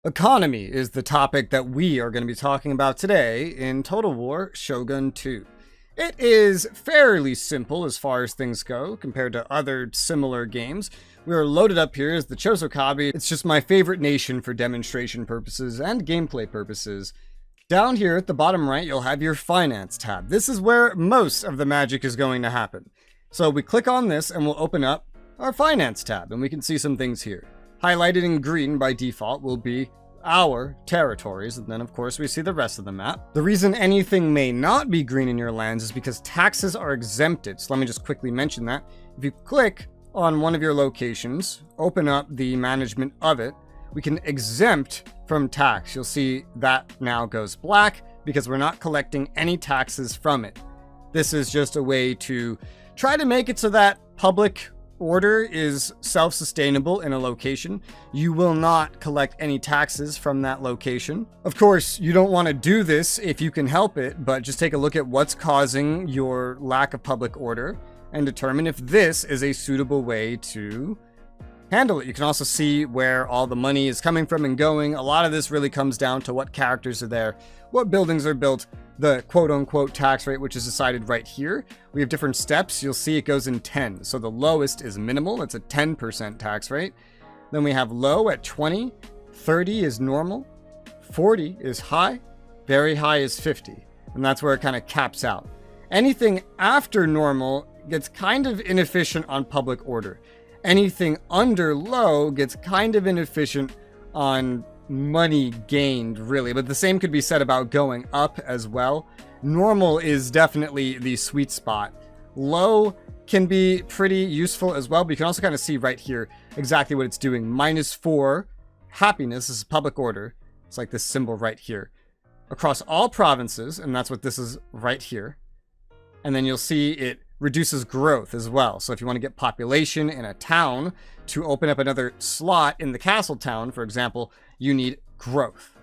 Economy is the topic that we are going to be talking about today in Total War Shogun 2. It is fairly simple as far as things go compared to other similar games. We are loaded up here as the Chosokabe. It's just my favorite nation for demonstration purposes and gameplay purposes. Down here at the bottom right, you'll have your Finance tab. This is where most of the magic is going to happen. So we click on this and we'll open up our Finance tab and we can see some things here. Highlighted in green by default will be our territories, and then of course we see the rest of the map. The reason anything may not be green in your lands is because taxes are exempted. So let me just quickly mention that. If you click on one of your locations, open up the management of it, we can exempt from tax. You'll see that now goes black because we're not collecting any taxes from it. This is just a way to try to make it so that public order is self-sustainable in a location. You will not collect any taxes from that location. Of course, you don't want to do this if you can help it, but just take a look at what's causing your lack of public order and determine if this is a suitable way to handle it. You can also see where all the money is coming from and going. A lot of this really comes down to what characters are there, what buildings are built, the quote-unquote tax rate, which is decided right here. We have different steps. You'll see it goes in 10. So the lowest is minimal. It's a 10% tax rate. Then we have low at 20. 30 is normal. 40 is high. Very high is 50. And that's where it kind of caps out. Anything after normal gets kind of inefficient on public order. Anything under low gets kind of inefficient on money gained, really, but the same could be said about going up as well. Normal is definitely the sweet spot. Low can be pretty useful as well, but you can also kind of see right here exactly what it's doing. -4 happiness is public order. It's like this symbol right here across all provinces, and that's what this is right here. And then you'll see it reduces growth as well. So if you want to get population in a town to open up another slot in the castle town, for example, you need growth.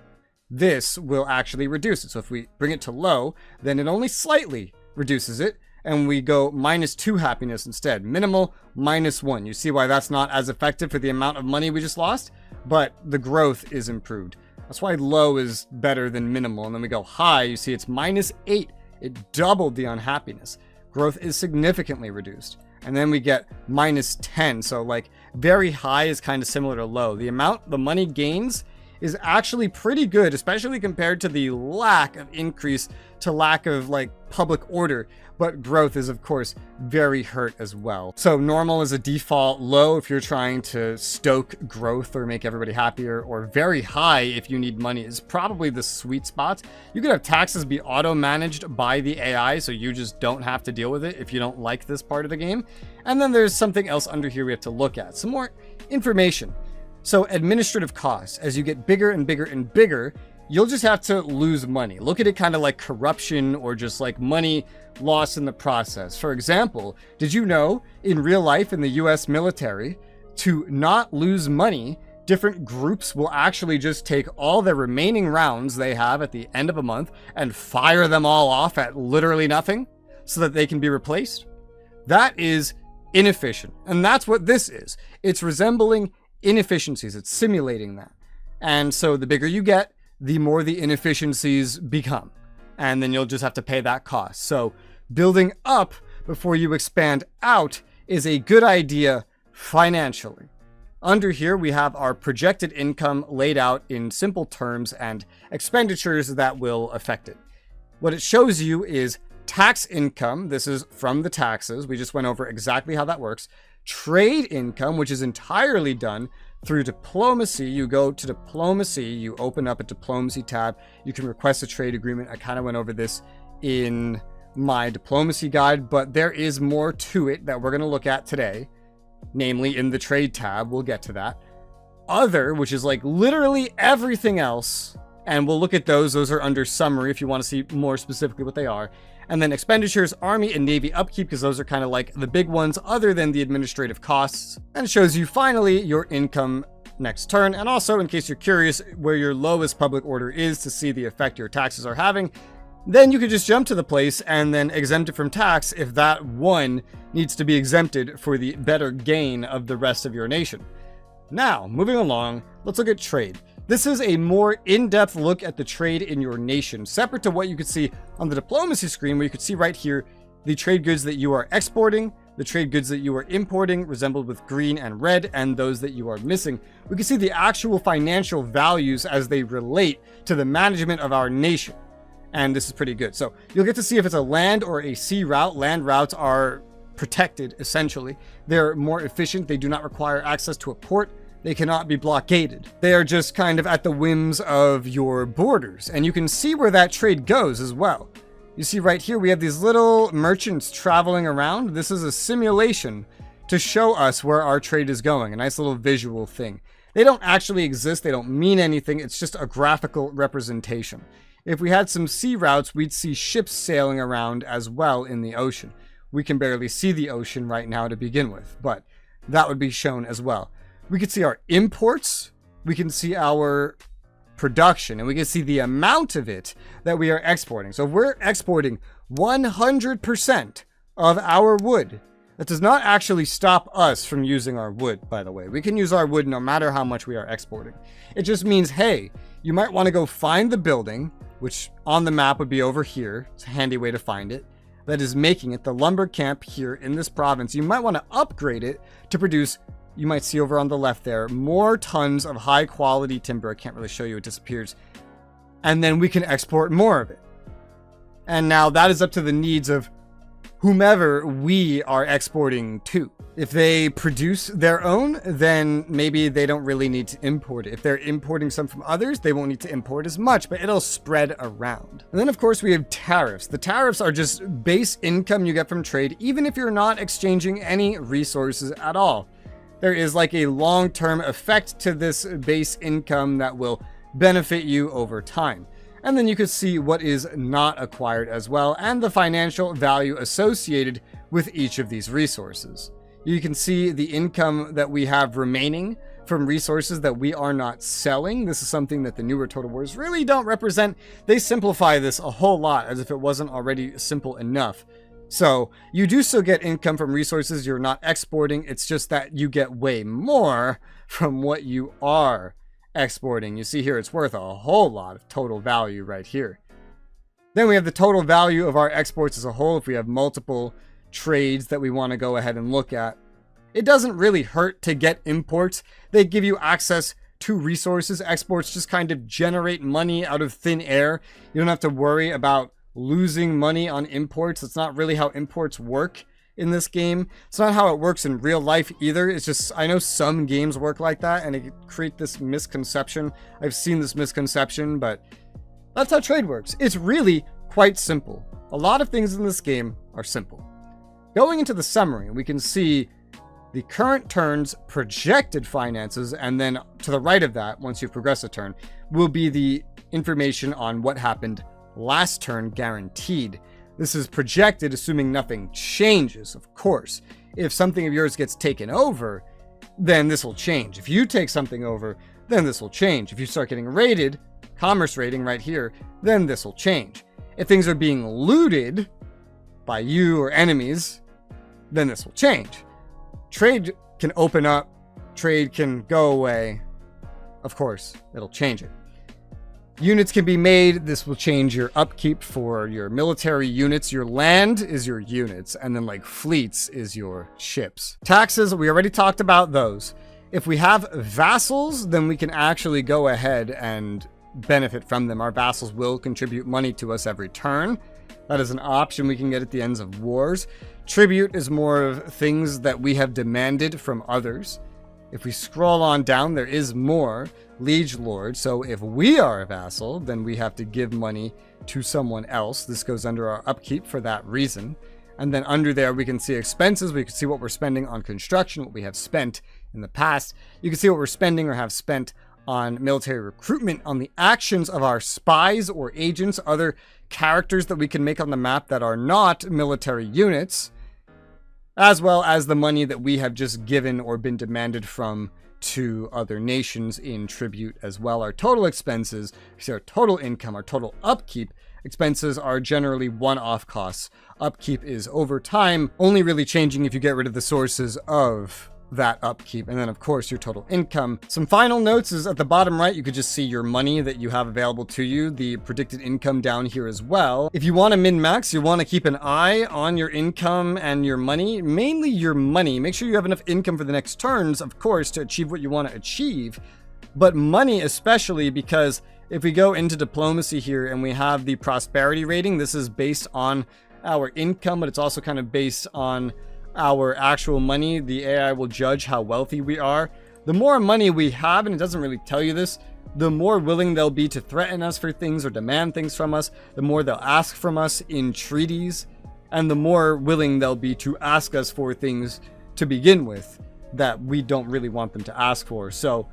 This will actually reduce it. So if we bring it to low, then it only slightly reduces it, and we go -2 happiness instead. Minimal, -1. You see why that's not as effective for the amount of money we just lost, but the growth is improved. That's why low is better than minimal. And then we go high, you see it's -8. It doubled the unhappiness. Growth is significantly reduced. And then we get -10. So like very high is kind of similar to low. The amount the money gains is actually pretty good, especially compared to the lack of increase to lack of like public order. But growth is of course very hurt as well. So normal is a default, low if you're trying to stoke growth or make everybody happier, or very high if you need money is probably the sweet spot. You could have taxes be auto-managed by the AI, so you just don't have to deal with it if you don't like this part of the game. And then there's something else under here we have to look at, some more information. So administrative costs, as you get bigger and bigger and bigger, you'll just have to lose money. Look at it kind of like corruption or just like money lost in the process. For example, did you know in real life in the US military, to not lose money, different groups will actually just take all the remaining rounds they have at the end of a month and fire them all off at literally nothing so that they can be replaced? That is inefficient. And that's what this is. It's resembling inefficiencies. It's simulating that. And so the bigger you get, the more the inefficiencies become. And then you'll just have to pay that cost. So building up before you expand out is a good idea financially. Under here, we have our projected income laid out in simple terms and expenditures that will affect it. What it shows you is tax income. This is from the taxes. We just went over exactly how that works. Trade income, which is entirely done through diplomacy. You go to diplomacy, you open up a diplomacy tab, you can request a trade agreement. I kind of went over this in my diplomacy guide, but there is more to it that we're going to look at today, namely in the trade tab. We'll get to that. Other, which is like literally everything else, and we'll look at those. Those are under summary if you want to see more specifically what they are. And then expenditures, army and navy upkeep, because those are kind of like the big ones other than the administrative costs. And it shows you finally your income next turn. And also, in case you're curious where your lowest public order is to see the effect your taxes are having, then you could just jump to the place and then exempt it from tax if that one needs to be exempted for the better gain of the rest of your nation. Now, moving along, let's look at trade. This is a more in-depth look at the trade in your nation, separate to what you could see on the diplomacy screen, where you could see right here the trade goods that you are exporting, the trade goods that you are importing, resembled with green and red, and those that you are missing. We can see the actual financial values as they relate to the management of our nation. And this is pretty good. So you'll get to see if it's a land or a sea route. Land routes are protected, essentially. They're more efficient. They do not require access to a port. They cannot be blockaded. They are just kind of at the whims of your borders. And you can see where that trade goes as well. You see right here, we have these little merchants traveling around. This is a simulation to show us where our trade is going. A nice little visual thing. They don't actually exist. They don't mean anything. It's just a graphical representation. If we had some sea routes, we'd see ships sailing around as well in the ocean. We can barely see the ocean right now to begin with, but that would be shown as well. We can see our imports, we can see our production, and we can see the amount of it that we are exporting. So if we're exporting 100% of our wood, that does not actually stop us from using our wood, by the way. We can use our wood no matter how much we are exporting. It just means, hey, you might want to go find the building, which on the map would be over here. It's a handy way to find it. That is making it the lumber camp here in this province. You might want to upgrade it to produce, you might see over on the left there, more tons of high quality timber. I can't really show you, it disappears. And then we can export more of it. And now that is up to the needs of whomever we are exporting to. If they produce their own, then maybe they don't really need to import it. If they're importing some from others, they won't need to import as much, but it'll spread around. And then of course we have tariffs. The tariffs are just base income you get from trade, even if you're not exchanging any resources at all. There is like a long-term effect to this base income that will benefit you over time. And then you can see what is not acquired as well, and the financial value associated with each of these resources. You can see the income that we have remaining from resources that we are not selling. This is something that the newer Total Wars really don't represent. They simplify this a whole lot, as if it wasn't already simple enough. So you do still get income from resources you're not exporting. It's just that you get way more from what you are exporting. You see here, it's worth a whole lot of total value right here. Then we have the total value of our exports as a whole. If we have multiple trades that we want to go ahead and look at, it doesn't really hurt to get imports. They give you access to resources. Exports just kind of generate money out of thin air. You don't have to worry about losing money on imports. It's not really how imports work in this game. It's not how it works in real life either. It's just, I know some games work like that and it create this misconception. I've seen this misconception, but that's how trade works. It's really quite simple. A lot of things in this game are simple. Going into the summary, we can see the current turn's projected finances, and then to the right of that, once you progress a turn, will be the information on what happened last turn guaranteed. This is projected, assuming nothing changes, of course. If something of yours gets taken over, then this will change. If you take something over, then this will change. If you start getting raided, commerce rating right here, then this will change. If things are being looted by you or enemies, then this will change. Trade can open up, trade can go away. Of course, it'll change it. Units can be made. This will change your upkeep for your military units. Your land is your units, and then like fleets is your ships. Taxes, we already talked about those. If we have vassals, then we can actually go ahead and benefit from them. Our vassals will contribute money to us every turn. That is an option we can get at the ends of wars. Tribute is more of things that we have demanded from others. If we scroll on down, there is more. Liege Lord. So if we are a vassal, then we have to give money to someone else. This goes under our upkeep for that reason. And then under there, we can see expenses. We can see what we're spending on construction, what we have spent in the past. You can see what we're spending or have spent on military recruitment, on the actions of our spies or agents, other characters that we can make on the map that are not military units, as well as the money that we have just given or been demanded from to other nations in tribute as well. Our total expenses, see our total income, our total upkeep. Expenses are generally one-off costs. Upkeep is over time, only really changing if you get rid of the sources of that upkeep. And then of course your total income. Some final notes is at the bottom right, you could just see your money that you have available to you, the predicted income down here as well. If you want to min-max, you want to keep an eye on your income and your money, mainly your money. Make sure you have enough income for the next turns, of course, to achieve what you want to achieve. But money especially, because if we go into diplomacy here and we have the prosperity rating, this is based on our income, but it's also kind of based on our actual money. The AI will judge how wealthy we are. The more money we have, and it doesn't really tell you this, the more willing they'll be to threaten us for things or demand things from us, the more they'll ask from us in treaties, and the more willing they'll be to ask us for things to begin with that we don't really want them to ask for. So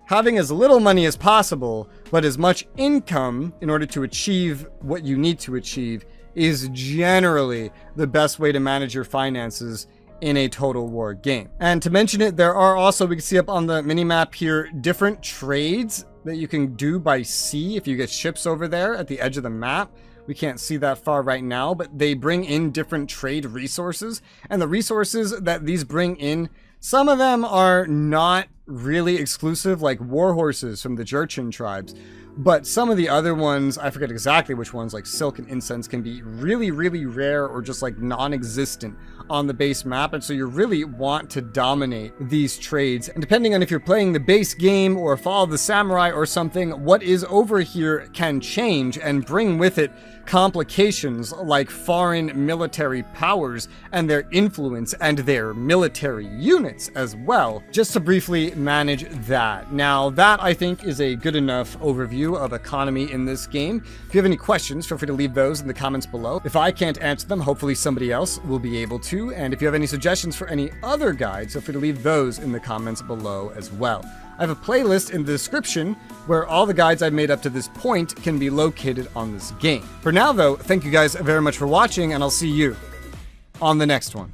having as little money as possible, but as much income in order to achieve what you need to achieve is generally the best way to manage your finances in a Total War game. And to mention it, there are also, we can see up on the mini map here, different trades that you can do by sea if you get ships over there at the edge of the map. We can't see that far right now, but they bring in different trade resources, and the resources that these bring in, some of them are not really exclusive, like war horses from the Jurchen tribes. But some of the other ones, I forget exactly which ones, like silk and incense, can be really, really rare or just like non-existent on the base map. And so you really want to dominate these trades. And depending on if you're playing the base game or Fall of the Samurai or something, what is over here can change and bring with it complications like foreign military powers and their influence and their military units as well, just to briefly manage that. Now, that I think is a good enough overview of economy in this game. If you have any questions, feel free to leave those in the comments below. If I can't answer them, hopefully somebody else will be able to. And if you have any suggestions for any other guides, feel free to leave those in the comments below as well. I have a playlist in the description where all the guides I've made up to this point can be located on this game. For now though, thank you guys very much for watching, and I'll see you on the next one.